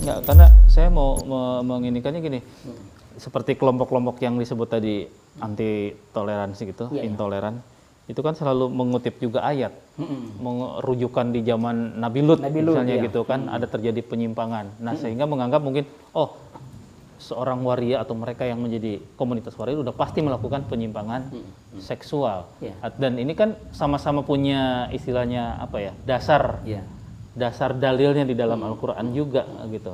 Enggak, karena saya mau menginikannya gini. Seperti kelompok-kelompok yang disebut tadi anti toleransi gitu, intoleran. Itu kan selalu mengutip juga ayat. Merujukan di zaman Nabi Lut misalnya gitu kan, ada terjadi penyimpangan. Nah, sehingga menganggap mungkin seorang waria atau mereka yang menjadi komunitas waria udah pasti melakukan penyimpangan seksual. Dan ini kan sama-sama punya istilahnya apa ya, dasar dalilnya di dalam Al-Quran juga gitu.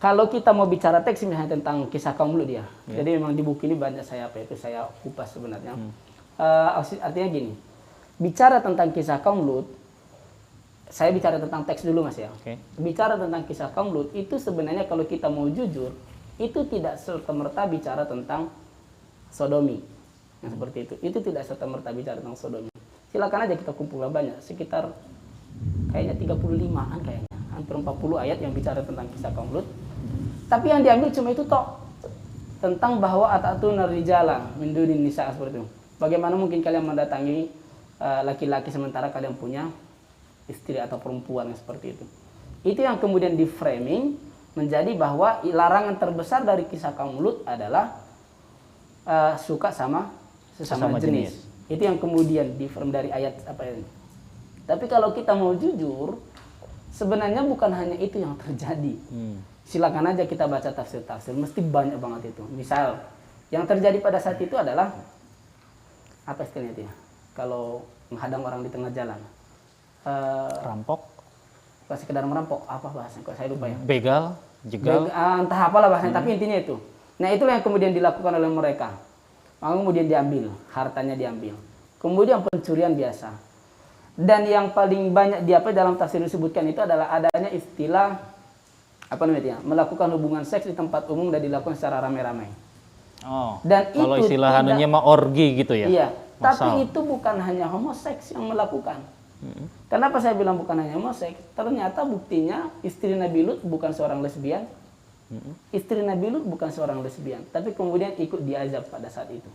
Kalau kita mau bicara teks misalnya tentang kisah kaum Lut ya, jadi memang di buku ini banyak saya kupas sebenarnya. Artinya gini, bicara tentang kisah kaum Lut, saya bicara tentang teks dulu Mas ya. Bicara tentang kisah kaum Lut itu sebenarnya kalau kita mau jujur, itu tidak serta-merta bicara tentang sodomi. Yang seperti itu. Itu tidak serta-merta bicara tentang sodomi. Silakan aja kita kumpulkan banyak, sekitar kayaknya 35-an kayaknya. Hampir 40 ayat yang bicara tentang kisah kaum Lut. Tapi yang diambil cuma itu tok. Tentang bahwa atatuna rijala min dunin nisa seperti itu. Bagaimana mungkin kalian mendatangi laki-laki sementara kalian punya istri atau perempuan yang seperti itu. Itu yang kemudian di framing menjadi bahwa larangan terbesar dari kisah kaum Lut adalah suka sama sesama jenis. Itu yang kemudian di frame dari ayat apa ini. Tapi kalau kita mau jujur, sebenarnya bukan hanya itu yang terjadi. Silakan aja kita baca tafsir-tafsir, mesti banyak banget itu. Misal, yang terjadi pada saat itu adalah apa istilahnya itu ya? Kalau menghadang orang di tengah jalan, rampok, bukan sekedar merampok, apa bahasanya? Kok saya lupa ya. Begal, jegal, entah apalah bahasanya, tapi intinya itu. Nah, itulah yang kemudian dilakukan oleh mereka. Maka kemudian diambil, hartanya diambil. Kemudian pencurian biasa. Dan yang paling banyak dalam tafsir disebutkan itu adalah adanya istilah apa namanya, melakukan hubungan seks di tempat umum dan dilakukan secara ramai-ramai. Dan kalau istilah anunya mah orgi gitu ya. Iya, tapi itu bukan hanya homoseks yang melakukan. Kenapa saya bilang bukan hanya homoseks? Ternyata buktinya istri Nabi Lut bukan seorang lesbian. Istri Nabi Lut bukan seorang lesbian, tapi kemudian ikut diazab pada saat itu.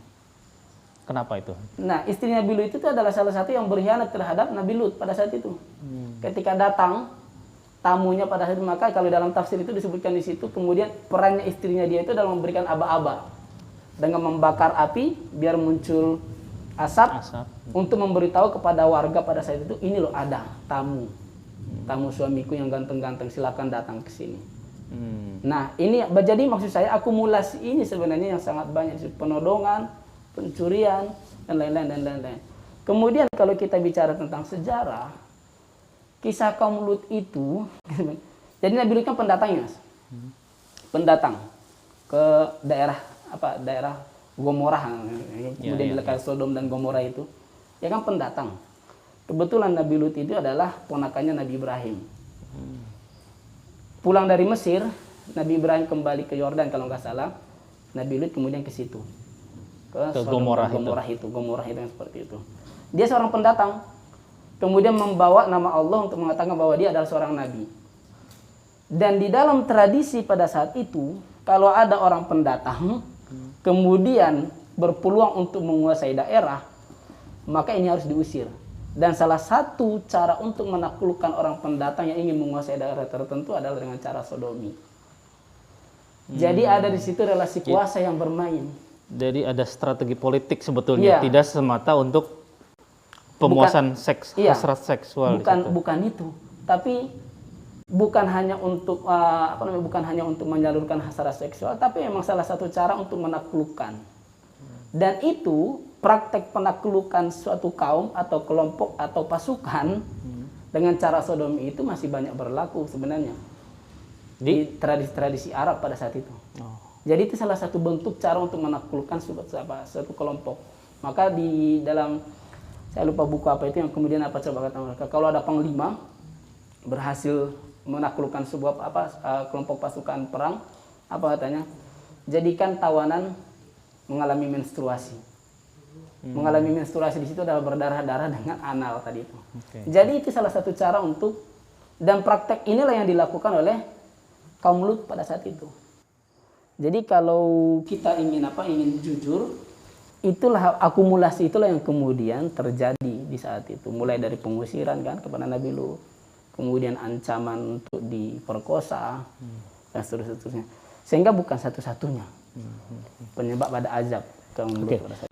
Kenapa itu? Nah, istri Nabi Lut itu adalah salah satu yang berkhianat terhadap Nabi Lut pada saat itu. Ketika datang tamunya pada saat itu, maka kalau dalam tafsir itu disebutkan di situ, kemudian perannya istrinya dia itu adalah memberikan aba-aba dengan membakar api biar muncul asap. Untuk memberitahu kepada warga pada saat itu, ini loh ada tamu suamiku yang ganteng-ganteng, silakan datang ke sini. Nah, ini jadi maksud saya akumulasi ini sebenarnya yang sangat banyak, penodongan, pencurian dan lain-lain. Kemudian kalau kita bicara tentang sejarah, kisah kaum Lut itu, jadi Nabi Lut kan pendatangnya, pendatang ke daerah Gomorrah, kemudian dilekat Sodom dan Gomorrah itu, ya kan pendatang. Kebetulan Nabi Lut itu adalah ponakannya Nabi Ibrahim. Pulang dari Mesir, Nabi Ibrahim kembali ke Yordan kalau nggak salah, Nabi Lut kemudian ke situ, ke Gomorrah itu yang seperti itu. Dia seorang pendatang, kemudian membawa nama Allah untuk mengatakan bahwa dia adalah seorang nabi. Dan di dalam tradisi pada saat itu, kalau ada orang pendatang kemudian berpeluang untuk menguasai daerah, maka ini harus diusir. Dan salah satu cara untuk menaklukkan orang pendatang yang ingin menguasai daerah tertentu adalah dengan cara sodomi. Jadi ada di situ relasi kuasa yang bermain. Jadi ada strategi politik sebetulnya, tidak semata untuk pemuasan hasrat seksual. Bukan itu, tapi bukan hanya untuk bukan hanya untuk menyalurkan hasrat seksual, tapi memang salah satu cara untuk menaklukkan. Dan itu praktek penaklukan suatu kaum atau kelompok atau pasukan dengan cara sodomi itu masih banyak berlaku sebenarnya di tradisi-tradisi Arab pada saat itu. Jadi itu salah satu bentuk cara untuk menaklukkan suatu kelompok. Maka di dalam, saya lupa buku apa itu yang kemudian coba kata mereka, kalau ada panglima berhasil menaklukkan sebuah kelompok pasukan perang, apa katanya, jadikan tawanan mengalami menstruasi. Mengalami menstruasi di situ adalah berdarah-darah dengan anal tadi itu. Jadi itu salah satu cara untuk, dan praktek inilah yang dilakukan oleh kaum Lut pada saat itu. Jadi kalau kita ingin jujur, itulah akumulasi itulah yang kemudian terjadi di saat itu. Mulai dari pengusiran kan kepada Nabi Lut, kemudian ancaman untuk diperkosa, dan seterusnya. Sehingga bukan satu-satunya penyebab ada azab kaum Lut pada saat